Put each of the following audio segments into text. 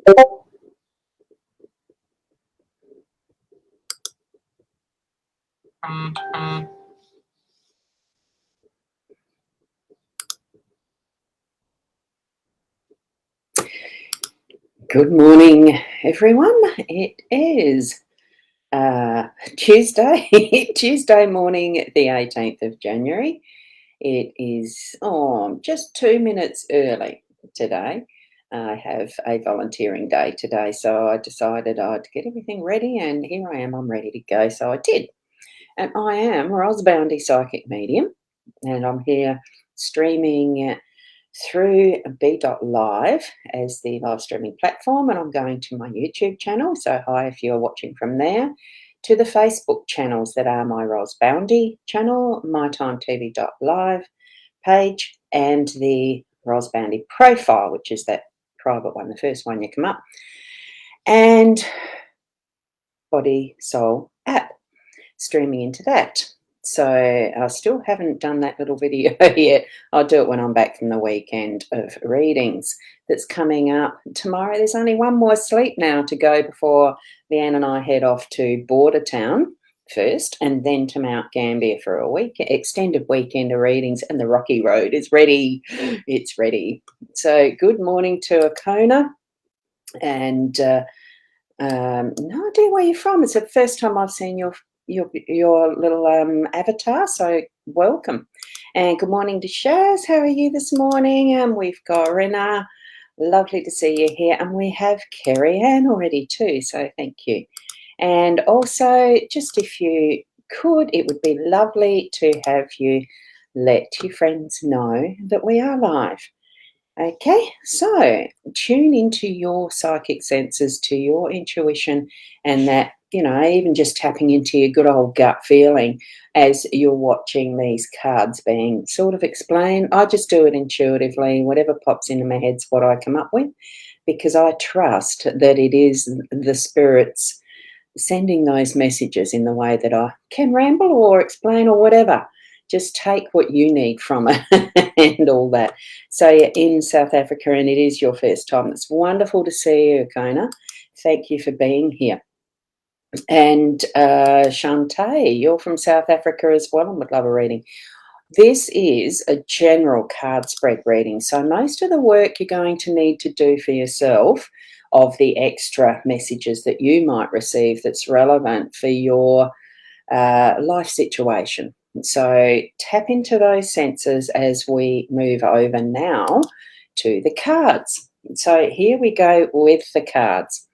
Good morning, everyone. It is Tuesday, Tuesday morning, the 18th of January. It is just 2 minutes early today. I have a volunteering day today, so I decided I'd get everything ready, and here I am, I'm ready to go. So I did. And I am Ros Boundy Psychic Medium, and I'm here streaming through B.Live as the live streaming platform, and I'm going to my YouTube channel, so hi if you're watching from there, to the Facebook channels that are my Ros Boundy channel, MyTimeTV.live page, and the Ros Boundy profile, which is that private one, the first one you come up, and Body Soul app, streaming into that. So I still haven't done that little video yet. I'll do it when I'm back from the weekend of readings that's coming up tomorrow. There's only one more sleep now to go before Leanne and I head off to Bordertown first, and then to Mount Gambier for a week, extended weekend of readings, and the Rocky Road is ready. It's ready. So good morning to Akona, and no idea where you're from. It's the first time I've seen your little avatar, so welcome. And good morning to Shaz. How are you this morning? We've got Rena. Lovely to see you here. And we have Kerry Ann already too, so thank you. And also, just if you could, it would be lovely to have you let your friends know that we are live. Okay, so tune into your psychic senses, to your intuition, and that, even just tapping into your good old gut feeling as you're watching these cards being sort of explained. I just do it intuitively. Whatever pops into my head's what I come up with, because I trust that it is the spirits sending those messages in the way that I can ramble or explain or whatever. Just take what you need from it and all that. So you're in South Africa and it is your first time. It's wonderful to see you, Kona. Thank you for being here. And Shantae, you're from South Africa as well and would love a reading. This is a general card spread reading. So most of the work you're going to need to do for yourself of the extra messages that you might receive that's relevant for your life situation. So tap into those senses as we move over now to the cards. So here we go with the cards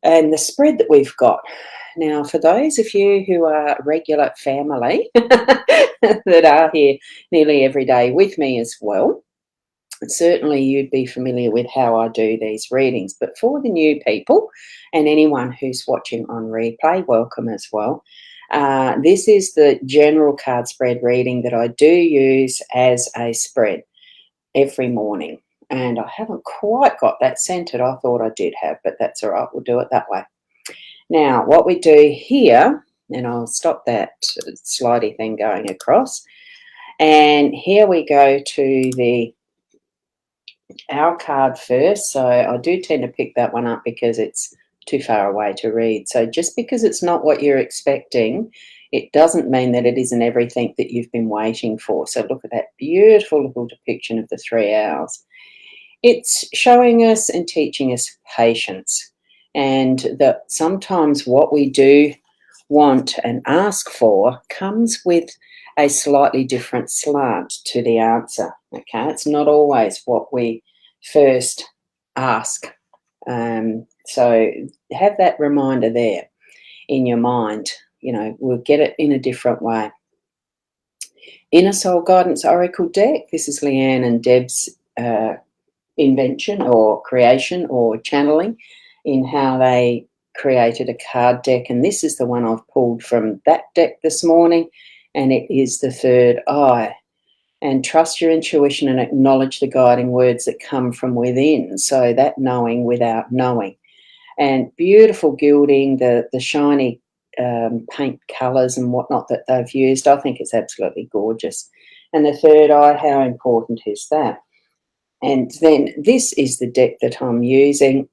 and the spread that we've got. Now, for those of you who are regular family that are here nearly every day with me as well, certainly you'd be familiar with how I do these readings. But for the new people and anyone who's watching on replay, welcome as well. This is the general card spread reading that I do use as a spread every morning. And I haven't quite got that centered. I thought I did have, but that's all right. We'll do it that way. Now, what we do here, and I'll stop that slidey thing going across. And here we go to our card first. So I do tend to pick that one up because it's too far away to read. So just because it's not what you're expecting, it doesn't mean that it isn't everything that you've been waiting for. So look at that beautiful little depiction of the 3 hours. It's showing us and teaching us patience, and that sometimes what we do want and ask for comes with a slightly different slant to the answer. Okay, it's not always what we first ask. So have that reminder there in your mind. We'll get it in a different way. Inner Soul Guidance Oracle deck. This is Leanne and Deb's invention or creation or channeling in how they created a card deck. And this is the one I've pulled from that deck this morning. And it is the third eye. And trust your intuition and acknowledge the guiding words that come from within. So that knowing without knowing. And beautiful gilding, the shiny paint colours and whatnot that they've used. I think it's absolutely gorgeous. And the third eye, how important is that? And then this is the deck that I'm using.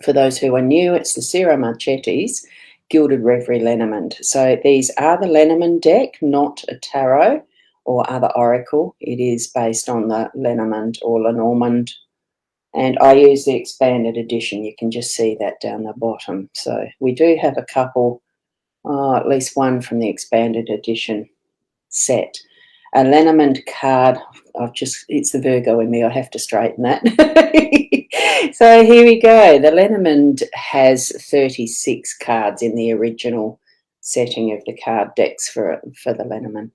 For those who are new, it's the Sierra Marchetti's Gilded Reverie Lenormand. So these are the Lenormand deck, not a tarot or other oracle. It is based on the Lenormand or Lenormand. And I use the expanded edition. You can just see that down the bottom. So we do have a couple, at least one from the expanded edition set. A Lenormand card, it's the Virgo in me, I have to straighten that. So here we go. The Lenormand has 36 cards in the original setting of the card decks for the Lenormand.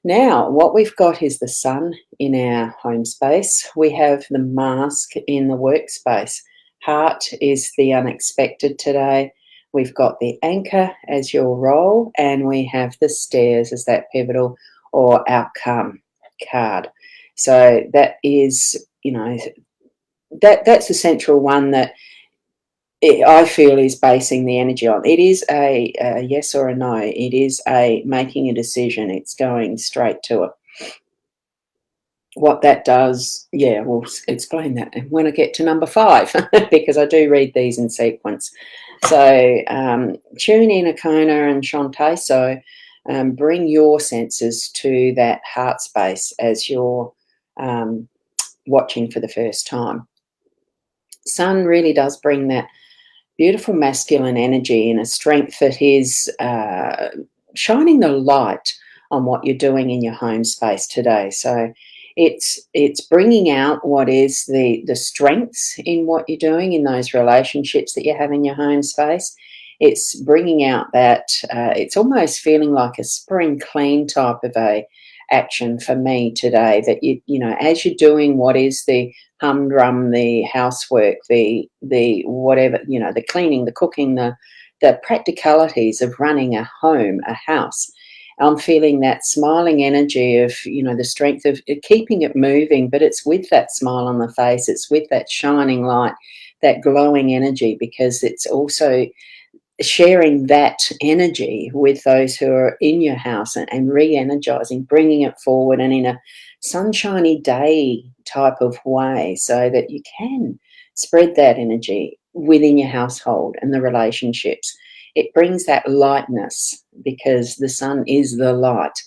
Now, what we've got is the sun in our home space. We have the mask in the workspace. Heart is the unexpected today. We've got the anchor as your role, and we have the stairs as that pivotal or outcome card. So that is, that's the central one that I feel is basing the energy on. It is a yes or a no. It is a making a decision. It's going straight to it. What that does, yeah, we'll explain that when I get to number 5, because I do read these in sequence. So tune in, Akona and Shantae. So bring your senses to that heart space as you're watching for the first time. Sun really does bring that beautiful masculine energy and a strength that is shining the light on what you're doing in your home space today. So it's bringing out what is the strengths in what you're doing in those relationships that you have in your home space. It's bringing out that it's almost feeling like a spring clean type of a action for me today, that you know, as you're doing what is the humdrum, the housework, the whatever, you know, the cleaning, the cooking, the practicalities of running a home, a house. I'm feeling that smiling energy of, you know, the strength of keeping it moving, but it's with that smile on the face. It's with that shining light, that glowing energy, because it's also sharing that energy with those who are in your house and re-energizing, bringing it forward and in a sunshiny day type of way, so that you can spread that energy within your household and the relationships. It brings that lightness because the sun is the light.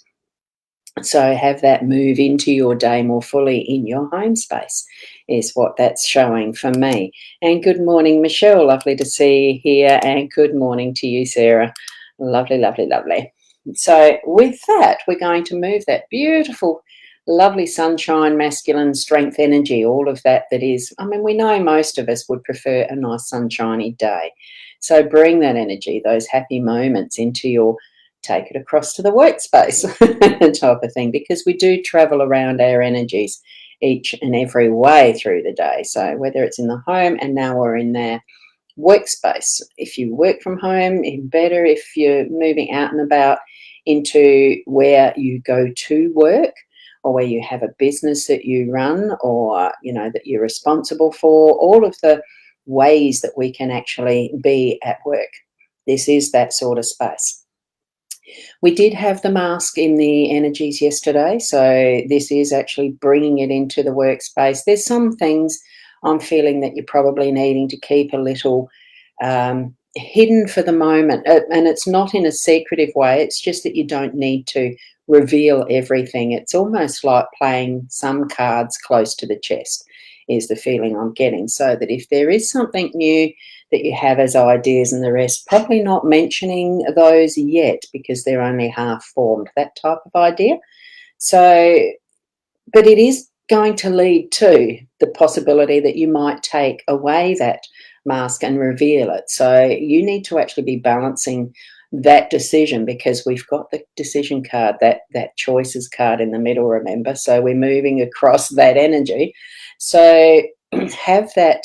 So have that move into your day more fully in your home space is what that's showing for me. And good morning, Michelle. Lovely to see you here. And good morning to you, Sarah. Lovely, lovely, lovely. So with that, we're going to move that beautiful, lovely sunshine, masculine strength energy, all of that is, I mean, we know most of us would prefer a nice sunshiny day. So bring that energy, those happy moments into your, take it across to the workspace type of thing, because we do travel around our energies each and every way through the day. So whether it's in the home, and now we're in their workspace. If you work from home, even better. If you're moving out and about into where you go to work, or where you have a business that you run, or, you know, that you're responsible for, all of the ways that we can actually be at work. This is that sort of space. We did have the mask in the energies yesterday, so this is actually bringing it into the workspace. There's some things I'm feeling that you're probably needing to keep a little hidden for the moment, and it's not in a secretive way. It's just that you don't need to reveal everything. It's almost like playing some cards close to the chest is the feeling I'm getting, so that if there is something new that you have as ideas and the rest, probably not mentioning those yet because they're only half formed, that type of idea. So, but it is going to lead to the possibility that you might take away that mask and reveal it. So you need to actually be balancing that decision, because we've got the decision card, that choices card in the middle, remember? So we're moving across that energy. So have that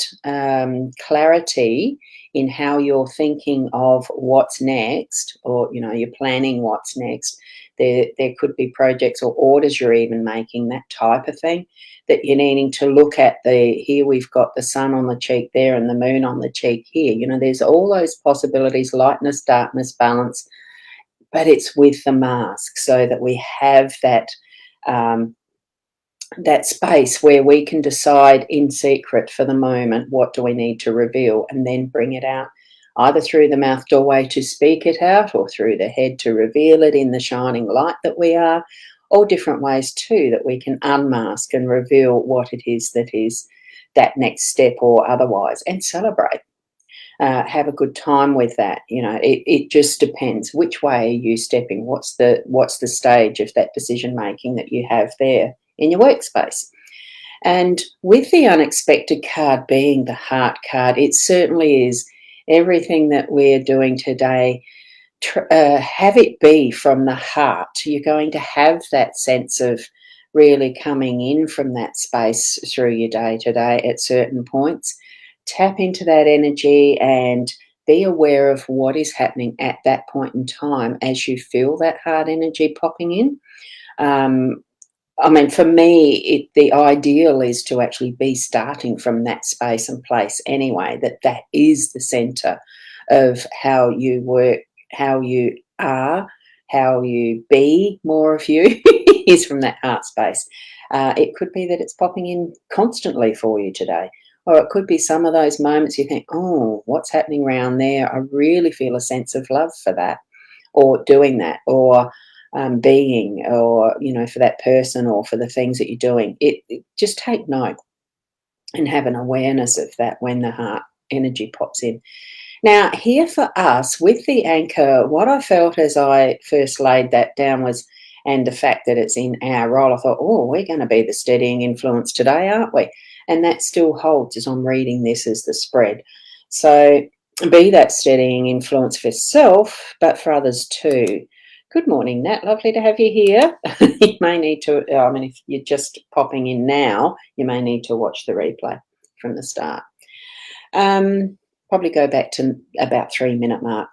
clarity in how you're thinking of what's next, or, you know, you're planning what's next. There could be projects or orders you're even making, that type of thing, that you're needing to look at. Here we've got the sun on the cheek there and the moon on the cheek here. You know, there's all those possibilities, lightness, darkness, balance, but it's with the mask, so that we have that that space where we can decide in secret for the moment what do we need to reveal and then bring it out, either through the mouth doorway to speak it out or through the head to reveal it in the shining light that we are, or different ways too that we can unmask and reveal what it is that next step or otherwise, and celebrate. Have a good time with that. It just depends. Which way are you stepping? What's the stage of that decision making that you have there in your workspace? And with the unexpected card being the heart card, it certainly is everything that we're doing today. Have it be from the heart. You're going to have that sense of really coming in from that space through your day today at certain points. Tap into that energy and be aware of what is happening at that point in time as you feel that heart energy popping in. I mean, for me, the ideal is to actually be starting from that space and place anyway, that is the center of how you work, how you are, how you be more of you is from that heart space. It could be that it's popping in constantly for you today. Or it could be some of those moments you think, oh, what's happening around there? I really feel a sense of love for that, or doing that, or being, or, for that person or for the things that you're doing. Just take note and have an awareness of that when the heart energy pops in. Now, here for us with the anchor, what I felt as I first laid that down was, and the fact that it's in our role, I thought, oh, we're going to be the steadying influence today, aren't we? And that still holds as I'm reading this as the spread. So be that steadying influence for self, but for others too. Good morning, Nat. Lovely to have you here. You may need to, if you're just popping in now, you may need to watch the replay from the start. Probably go back to about 3-minute mark.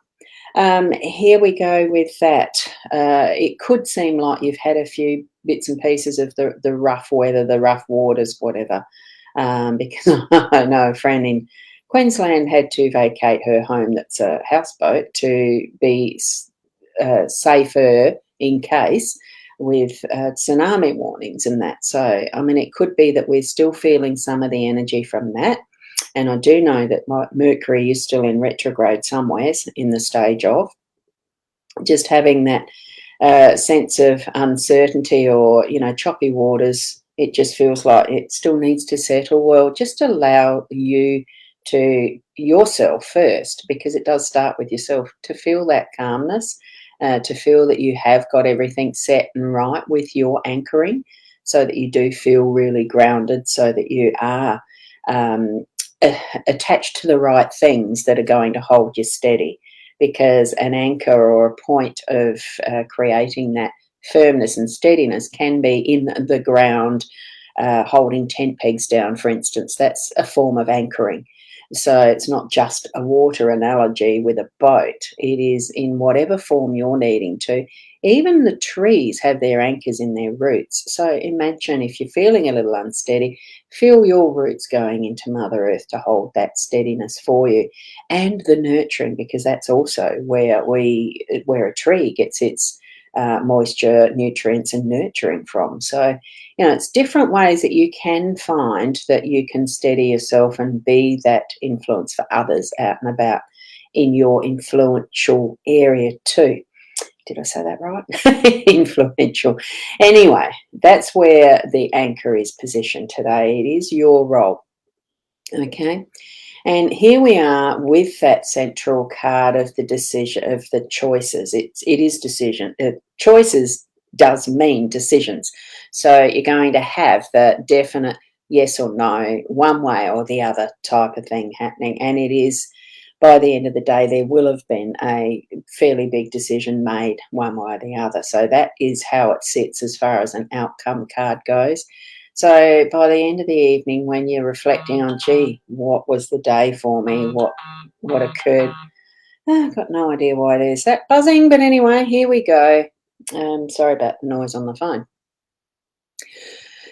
Here we go with that. It could seem like you've had a few bits and pieces of the rough weather, the rough waters, whatever, because I know a friend in Queensland had to vacate her home that's a houseboat to be safer in case with tsunami warnings and that. So, it could be that we're still feeling some of the energy from that. And I do know that Mercury is still in retrograde somewheres in the stage of just having that sense of uncertainty or, choppy waters. It just feels like it still needs to settle. Well, just allow you to yourself first, because it does start with yourself, to feel that calmness, to feel that you have got everything set and right with your anchoring, so that you do feel really grounded, so that you are attached to the right things that are going to hold you steady, because an anchor or a point of creating that firmness and steadiness can be in the ground, holding tent pegs down, for instance. That's a form of anchoring. So it's not just a water analogy with a boat. It is in whatever form you're needing to. Even the trees have their anchors in their roots. So imagine if you're feeling a little unsteady, feel your roots going into Mother Earth to hold that steadiness for you, and the nurturing, because that's also where a tree gets its moisture, nutrients, and nurturing from. So, it's different ways that you can find that you can steady yourself and be that influence for others out and about in your influential area too. Did I say that right? Influential. Anyway, that's where the anchor is positioned today. It is your role. Okay. And here we are with that central card of the decision, of the choices. It is decision. Choices does mean decisions. So you're going to have the definite yes or no, one way or the other type of thing happening. And it is, by the end of the day, there will have been a fairly big decision made one way or the other. So that is how it sits as far as an outcome card goes. So by the end of the evening, when you're reflecting on, gee, what was the day for me? What occurred? I've got no idea why there's that buzzing, but anyway, here we go. Sorry about the noise on the phone.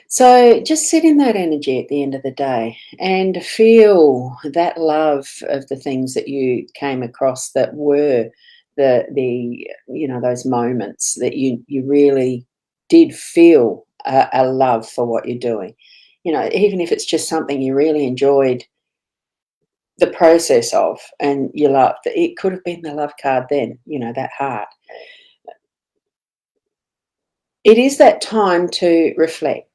So just sit in that energy at the end of the day and feel that love of the things that you came across that were the those moments that you really did feel a love for what you're doing. You know, even if it's just something you really enjoyed the process of and you loved, it could have been the love card then, you know, that heart. It is that time to reflect,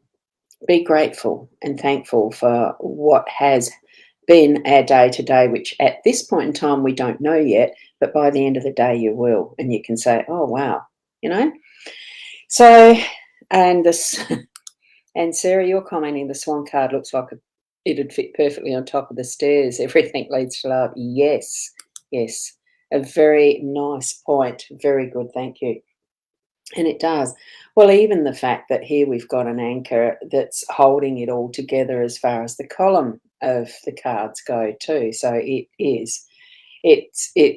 be grateful and thankful for what has been our day to day, which at this point in time we don't know yet, but by the end of the day you will, and you can say, "Oh wow," you know. So, and this, and Sarah, you're commenting the Swan card looks like it'd fit perfectly on top of the stairs. Everything leads to love. Yes, yes, a very nice point. Very good, thank you. And it does. Well, even the fact that here we've got an anchor that's holding it all together as far as the column of the cards go too. So it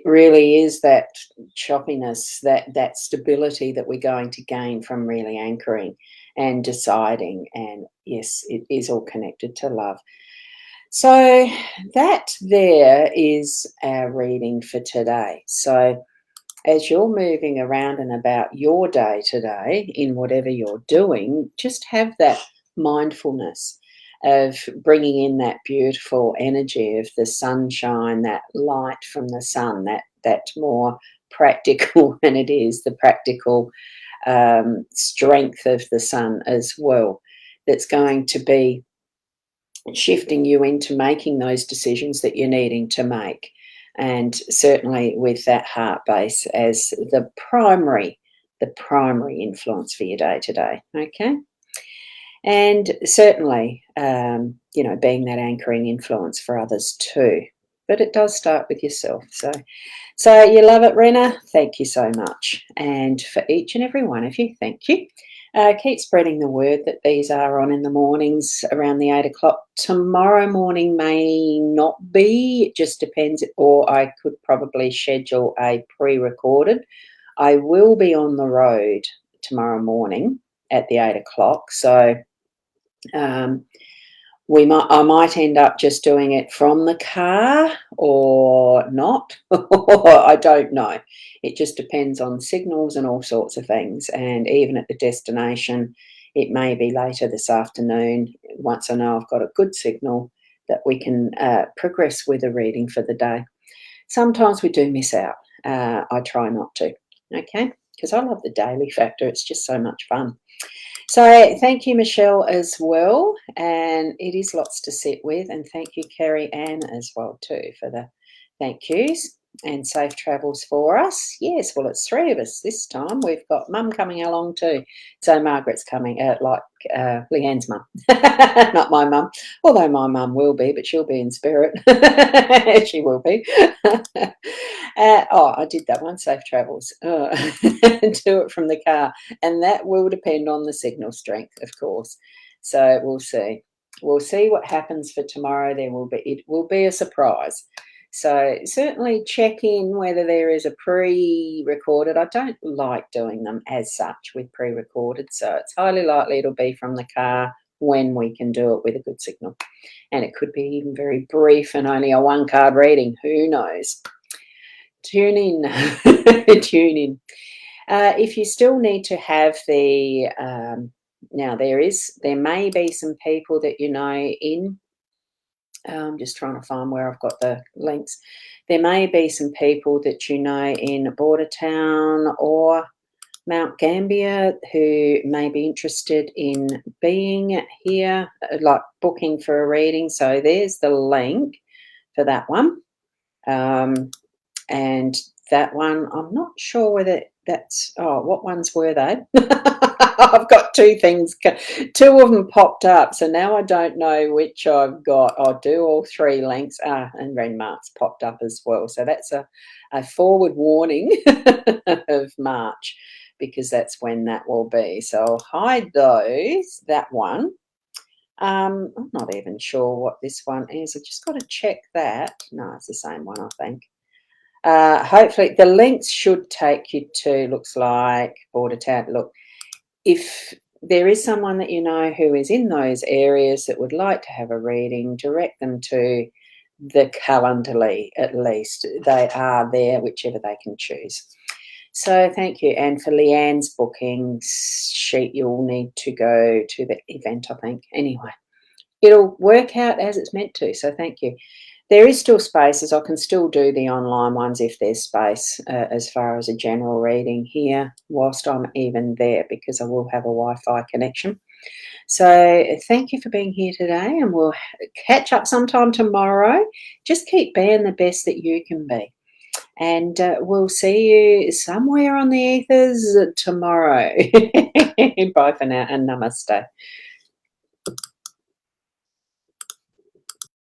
really is that choppiness, that stability that we're going to gain from really anchoring and deciding. And yes, it is all connected to love. So that there is our reading for today. So as you're moving around and about your day today in whatever you're doing, just have that mindfulness of bringing in that beautiful energy of the sunshine, that light from the sun, that more practical than it is, the practical strength of the sun as well, that's going to be shifting you into making those decisions that you're needing to make. And certainly with that heart base as the primary influence for your day to day. Okay. And certainly, you know, being that anchoring influence for others too. But it does start with yourself. So you love it, Rena? Thank you so much. And for each and every one of you, thank you. Keep spreading the word that these are on in the mornings around the 8 o'clock. Tomorrow morning may not be, it just depends, or I could probably schedule a pre-recorded. I will be on the road tomorrow morning at the 8 o'clock, so I might end up just doing it from the car or not. I don't know. It just depends on signals and all sorts of things. And even at the destination, it may be later this afternoon, once I know I've got a good signal, that we can progress with a reading for the day. Sometimes we do miss out. I try not to, okay? Because I love the daily factor. It's just so much fun. So thank you, Michelle, as well. And it is lots to sit with. And thank you, Kerry Ann, as well, too, for the thank yous and safe travels for us. Yes, well, it's three of us this time. We've got Mum coming along too. So Margaret's coming, like Leanne's mum, not my mum, although my mum will be, but she'll be in spirit. She will be. I did that one, safe travels. Do it from the car. And that will depend on the signal strength, of course. So we'll see. We'll see what happens for tomorrow. It will be a surprise. So certainly check in whether there is a pre-recorded. I don't like doing them as such with pre-recorded, so it's highly likely it'll be from the car when we can do it with a good signal. And it could be even very brief and only a one-card reading. Who knows? Tune in. Tune in. If you still need to have the now there may be some people that you know in. I'm just trying to find where I've got the links. There may be some people that you know in Border Town or Mount Gambier who may be interested in being here, like booking for a reading. So there's the link for that one. And that one, I'm not sure whether that's, what ones were they? I've got two of them popped up, so now I don't know which I've got. I'll do all three links. And Renmark's popped up as well. So that's a forward warning of March, because that's when that will be. So I'll hide that one. I'm not even sure what this one is. I've just got to check that. No, it's the same one, I think. Hopefully the links should take you to, looks like, Border Town. Look, if there is someone that you know who is in those areas that would like to have a reading, direct them to the Calendly at least. They are there, whichever they can choose. So thank you. And for Leanne's bookings, you'll need to go to the event, I think. Anyway, it'll work out as it's meant to. So thank you. There is still spaces. I can still do the online ones if there's space as far as a general reading here whilst I'm even there, because I will have a Wi-Fi connection. So thank you for being here today, and we'll catch up sometime tomorrow. Just keep being the best that you can be. And we'll see you somewhere on the ethers tomorrow. Bye for now, and namaste.